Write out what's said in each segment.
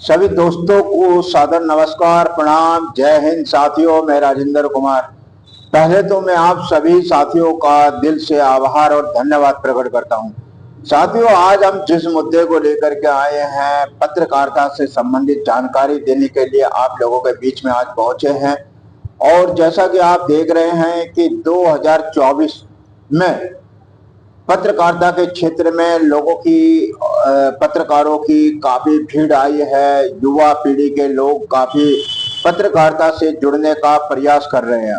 सभी दोस्तों को सादर नमस्कार, प्रणाम, जय हिंद। साथियों, मैं राजेंद्र कुमार। पहले तो मैं आप सभी साथियों का दिल से आभार और धन्यवाद प्रकट करता हूं। साथियों, आज हम जिस मुद्दे को लेकर के आए हैं, पत्रकारिता से संबंधित जानकारी देने के लिए आप लोगों के बीच में आज पहुंचे हैं। और जैसा कि आप देख रहे हैं कि 2024 में पत्रकारिता के क्षेत्र में लोगों की पत्रकारों की काफी भीड़ आई है। युवा पीढ़ी के लोग काफी पत्रकारिता से जुड़ने का प्रयास कर रहे हैं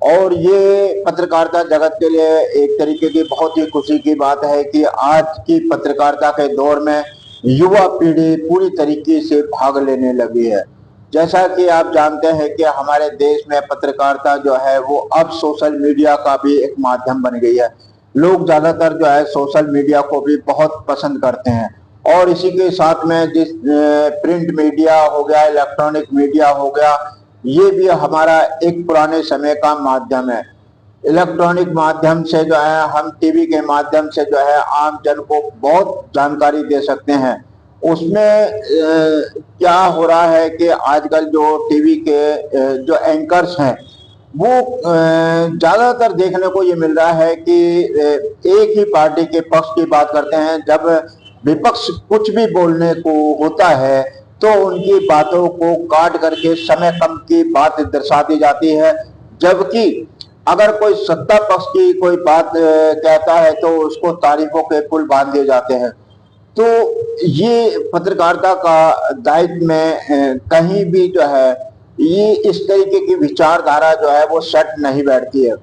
और ये पत्रकारिता जगत के लिए एक तरीके की बहुत ही खुशी की बात है कि आज की पत्रकारिता के दौर में युवा पीढ़ी पूरी तरीके से भाग लेने लगी है। जैसा कि आप जानते हैं कि हमारे देश में पत्रकारिता जो है वो अब सोशल मीडिया का भी एक माध्यम बन गई है। लोग ज्यादातर जो है सोशल मीडिया को भी बहुत पसंद करते हैं और इसी के साथ में जिस प्रिंट मीडिया हो गया, इलेक्ट्रॉनिक मीडिया हो गया, ये भी हमारा एक पुराने समय का माध्यम है। इलेक्ट्रॉनिक माध्यम से जो है हम टीवी के माध्यम से जो है आम जन को बहुत जानकारी दे सकते हैं। उसमें क्या हो रहा है कि आजकल जो टीवी के जो एंकर्स हैं वो ज्यादातर देखने को ये मिल रहा है कि एक ही पार्टी के पक्ष की बात करते हैं। जब विपक्ष कुछ भी बोलने को होता है तो उनकी बातों को काट करके समय कम की बात दर्शा दी जाती है, जबकि अगर कोई सत्ता पक्ष की कोई बात कहता है तो उसको तारीफों के पुल बांध दिए जाते हैं। तो ये पत्रकारिता का दायित्व में कहीं भी जो है ये इस तरीके की विचारधारा जो है वो सेट नहीं बैठती है।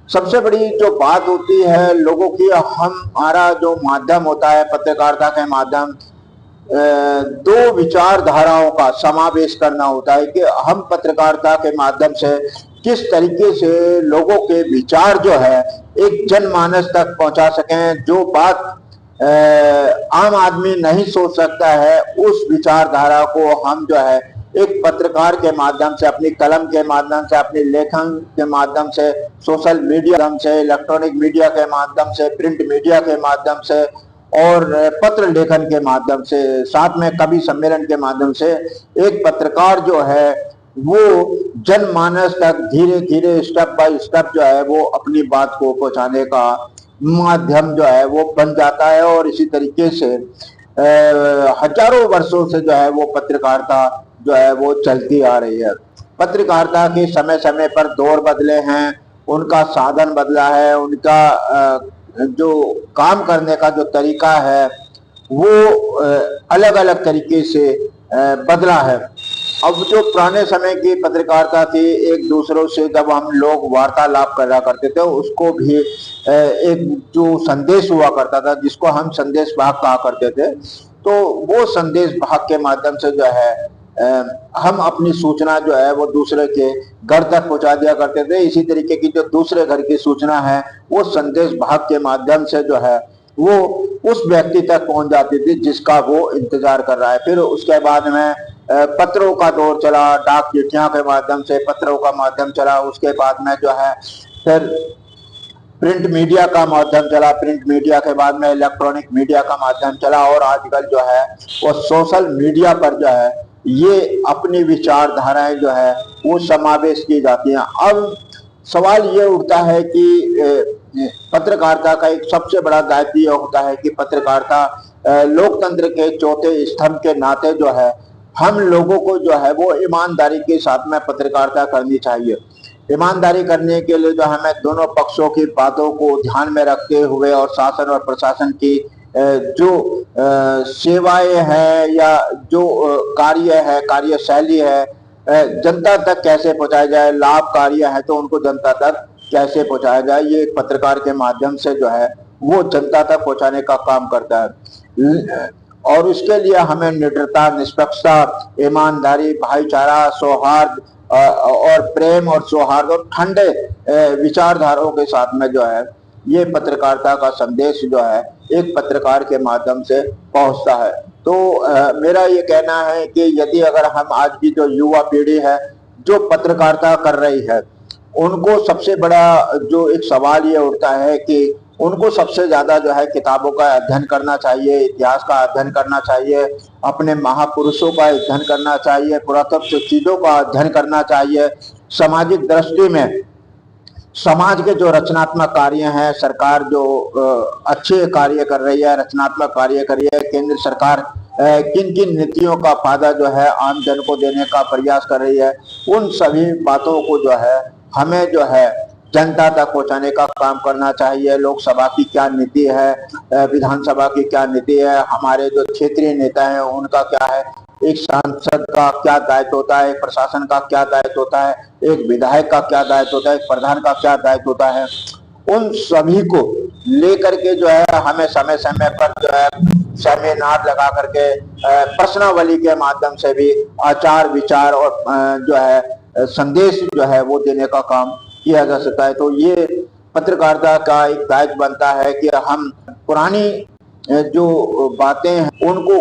सबसे बड़ी जो बात होती है लोगों की, हमारा जो माध्यम होता है पत्रकारिता के माध्यम, दो विचारधाराओं का समावेश करना होता है कि हम पत्रकारिता के माध्यम से किस तरीके से लोगों के विचार जो है एक जनमानस तक पहुंचा सकें। जो बात आम आदमी नहीं सोच सकता है उस विचारधारा को हम जो है एक पत्रकार के माध्यम से, अपनी कलम के माध्यम से, अपने लेखन के माध्यम से, सोशल मीडिया से, इलेक्ट्रॉनिक मीडिया के माध्यम से, प्रिंट मीडिया के माध्यम से और पत्र लेखन के माध्यम से, साथ में कवि सम्मेलन के माध्यम से एक पत्रकार जो है वो जनमानस तक धीरे धीरे स्टेप बाय स्टेप जो है वो अपनी बात को पहुंचाने का माध्यम जो है वो बन जाता है। और इसी तरीके से हजारों वर्षों से जो है वो पत्रकारिता जो है वो चलती आ रही है। पत्रकारिता के समय समय पर दौर बदले हैं, उनका साधन बदला है, उनका जो काम करने का जो तरीका है वो अलग अलग तरीके से बदला है। अब जो पुराने समय की पत्रकारिता थी, एक दूसरों से जब हम लोग वार्तालाप करा करते थे उसको भी एक जो संदेश हुआ करता था जिसको हम संदेश भाग कहा करते थे, तो वो संदेश भाग के माध्यम से जो है हम अपनी सूचना जो है वो दूसरे के घर तक पहुंचा दिया करते थे। इसी तरीके की जो दूसरे घर की सूचना है वो संदेश भाग के माध्यम से जो है वो उस व्यक्ति तक पहुंच जाती थी जिसका वो इंतजार कर रहा है। फिर उसके बाद में पत्रों का दौर चला, डाक चिट्ठियों के माध्यम से पत्रों का माध्यम चला। उसके बाद में जो है फिर प्रिंट मीडिया का माध्यम चला, प्रिंट मीडिया के बाद में इलेक्ट्रॉनिक मीडिया का माध्यम चला और आजकल जो है वो सोशल मीडिया पर जो है ये अपनी विचारधाराएं जो है वो समावेश की जाती हैं। अब सवाल ये उठता है कि पत्रकारिता का एक सबसे बड़ा दायित्व यह होता है कि पत्रकारिता लोकतंत्र के चौथे स्तंभ के नाते जो है हम लोगों को जो है वो ईमानदारी के साथ में पत्रकारिता करनी चाहिए। ईमानदारी करने के लिए जो हमें दोनों पक्षों की बातों को ध्यान में रखते हुए और शासन और प्रशासन की जो सेवाएं हैं या जो कार्य है, कार्यशैली है, जनता तक कैसे पहुंचाया जाए, लाभ कार्य है तो उनको जनता तक कैसे पहुंचाया जाए, ये एक पत्रकार के माध्यम से जो है वो जनता तक पहुंचाने का काम करता है। और उसके लिए हमें निडरता, निष्पक्षता, ईमानदारी, भाईचारा, सौहार्द और प्रेम और सौहार्द और ठंडे विचारधाराओं के साथ में जो है ये पत्रकारिता का संदेश जो है एक पत्रकार के माध्यम से पहुंचता है। तो मेरा ये कहना है कि यदि अगर हम आज की जो युवा पीढ़ी है जो पत्रकारिता कर रही है उनको सबसे बड़ा जो एक सवाल ये उठता है कि उनको सबसे ज्यादा जो है किताबों का अध्ययन करना चाहिए, इतिहास का अध्ययन करना चाहिए, अपने महापुरुषों का अध्ययन करना चाहिए, पुरातत्व चीजों का अध्ययन करना चाहिए। सामाजिक दृष्टि में समाज के जो रचनात्मक कार्य हैं, सरकार जो अच्छे कार्य कर रही है, रचनात्मक कार्य कर रही है, केंद्र सरकार किन किन नीतियों का फायदा जो है आम जन को देने का प्रयास कर रही है, उन सभी बातों को जो है हमें जो है जनता तक पहुंचाने का काम करना चाहिए। लोकसभा की क्या नीति है, विधानसभा की क्या नीति है, हमारे जो क्षेत्रीय नेता हैं उनका क्या है, एक सांसद का क्या दायित्व होता है, एक प्रशासन का क्या दायित्व होता है, एक विधायक का क्या दायित्व होता है, एक प्रधान का क्या दायित्व होता है, उन सभी को लेकर के जो है हमें समय समय पर जो है सेमिनार लगा करके प्रश्नावली के माध्यम से भी आचार विचार और जो है संदेश जो है वो देने का काम किया जा सकता है। तो ये पत्रकारिता का एक दायित्व बनता है कि हम पुरानी जो बातें हैं उनको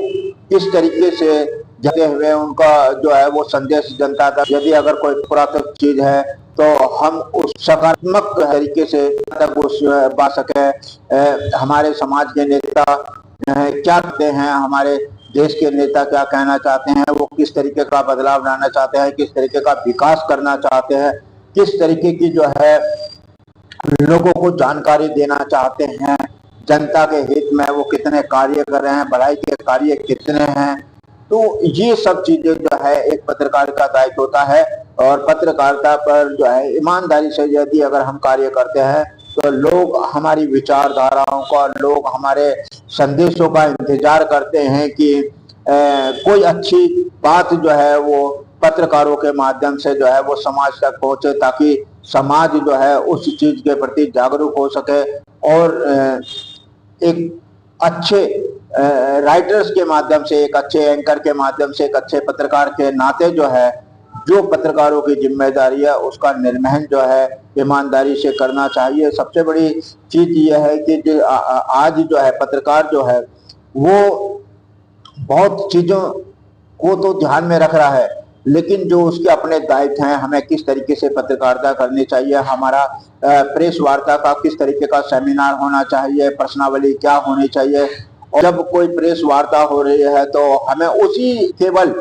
किस तरीके से जते हुए उनका जो है वो संदेश जनता तक, यदि अगर कोई पुरातन चीज है तो हम उस सकारात्मक तरीके से तक उस बा सके। हमारे समाज के नेता क्या कहते हैं, हमारे देश के नेता क्या कहना चाहते हैं, वो किस तरीके का बदलाव लाना चाहते हैं, किस तरीके का विकास करना चाहते हैं, किस तरीके की जो है लोगों को जानकारी देना चाहते हैं, जनता के हित में वो कितने कार्य कर रहे हैं, भलाई के कार्य कितने हैं। तो ये सब चीजें जो है एक पत्रकार का दायित्व होता है। और पत्रकारिता पर जो है ईमानदारी से यदि अगर हम कार्य करते हैं तो लोग हमारी विचारधाराओं का, लोग हमारे संदेशों का इंतजार करते हैं कि कोई अच्छी बात जो है वो पत्रकारों के माध्यम से जो है वो समाज तक पहुंचे, ताकि समाज जो है उस चीज के प्रति जागरूक हो सके और एक अच्छे राइटर्स के माध्यम से, एक अच्छे एंकर के माध्यम से, एक अच्छे पत्रकार के नाते जो है जो पत्रकारों की जिम्मेदारी है उसका निर्वहन जो है ईमानदारी से करना चाहिए। सबसे बड़ी चीज यह है कि आज जो है पत्रकार जो है वो बहुत चीजों को तो ध्यान में रख रहा है, लेकिन जो उसके अपने दायित्व हैं, हमें किस तरीके से पत्रकारिता करनी चाहिए, हमारा प्रेस वार्ता का किस तरीके का सेमिनार होना चाहिए, प्रश्नावली क्या होनी चाहिए, और जब कोई प्रेस वार्ता हो रही है तो हमें उसी केवल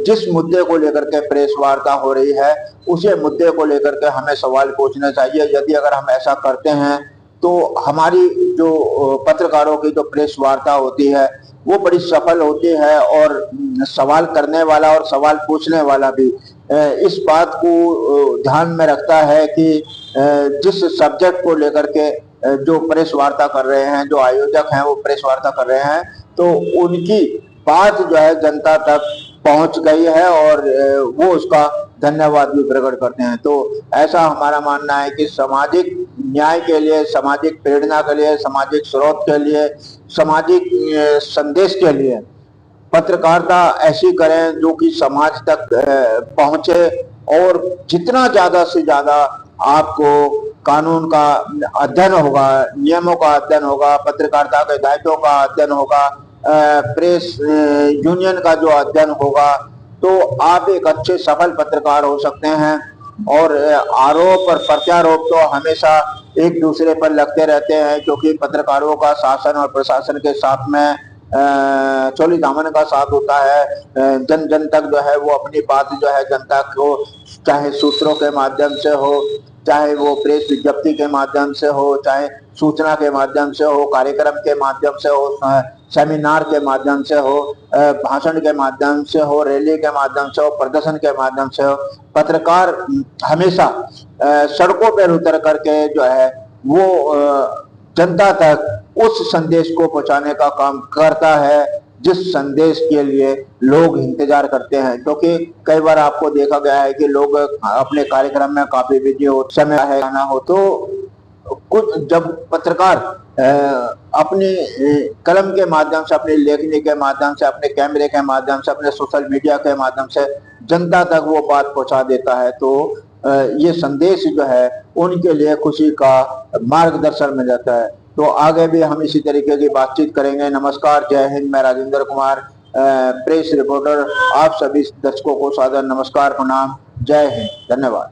जिस मुद्दे को लेकर के प्रेस वार्ता हो रही है उसी मुद्दे को लेकर के हमें सवाल पूछना चाहिए। यदि अगर हम ऐसा करते हैं तो हमारी जो पत्रकारों की जो प्रेस वार्ता होती है वो बड़ी सफल होती है और सवाल करने वाला और सवाल पूछने वाला भी इस बात को ध्यान में रखता है कि जिस सब्जेक्ट को लेकर के जो प्रेस वार्ता कर रहे हैं, जो आयोजक हैं वो प्रेस वार्ता कर रहे हैं, तो उनकी बात जो है जनता तक पहुंच गई है और वो उसका धन्यवाद भी प्रकट करते हैं। तो ऐसा हमारा मानना है कि सामाजिक न्याय के लिए, सामाजिक प्रेरणा के लिए, सामाजिक स्रोत के लिए, सामाजिक संदेश के लिए पत्रकारिता ऐसी करें जो कि समाज तक पहुंचे और जितना ज्यादा से ज्यादा आपको कानून का अध्ययन होगा, नियमों का अध्ययन होगा, पत्रकारिता के दायित्वों का अध्ययन होगा, प्रेस यूनियन का जो अध्ययन होगा, तो आप एक अच्छे सफल पत्रकार हो सकते हैं। और आरोप और प्रत्यारोप तो हमेशा एक दूसरे पर लगते रहते हैं, क्योंकि पत्रकारों का शासन और प्रशासन के साथ में चोली दामन का साथ होता है। जन जन तक जो है वो अपनी बात जो है जनता को, चाहे सूत्रों के माध्यम से हो, चाहे वो प्रेस विज्ञप्ति के माध्यम से हो, चाहे सूचना के माध्यम से हो, कार्यक्रम के माध्यम से हो, सेमिनार के माध्यम से हो, भाषण के माध्यम से हो, रैली के माध्यम से हो, प्रदर्शन के माध्यम से हो, पत्रकार हमेशा सड़कों पर उतर करके जो है वो जनता तक उस संदेश को पहुंचाने का काम करता है जिस संदेश के लिए लोग इंतजार करते हैं। क्योंकि कई बार आपको देखा गया है कि लोग अपने कार्यक्रम में काफी बिजी हो, समय है ना हो, तो कुछ जब पत्रकार अपनी कलम के माध्यम से, अपनी लेखनी के माध्यम से, अपने कैमरे के माध्यम से, अपने सोशल मीडिया के माध्यम से जनता तक वो बात पहुंचा देता है, तो ये संदेश जो है उनके लिए खुशी का मार्गदर्शन मिल जाता है। तो आगे भी हम इसी तरीके की बातचीत करेंगे। नमस्कार, जय हिंद। मैं राजेंद्र कुमार, प्रेस रिपोर्टर। आप सभी दर्शकों को सादर नमस्कार, प्रणाम, जय हिंद, धन्यवाद।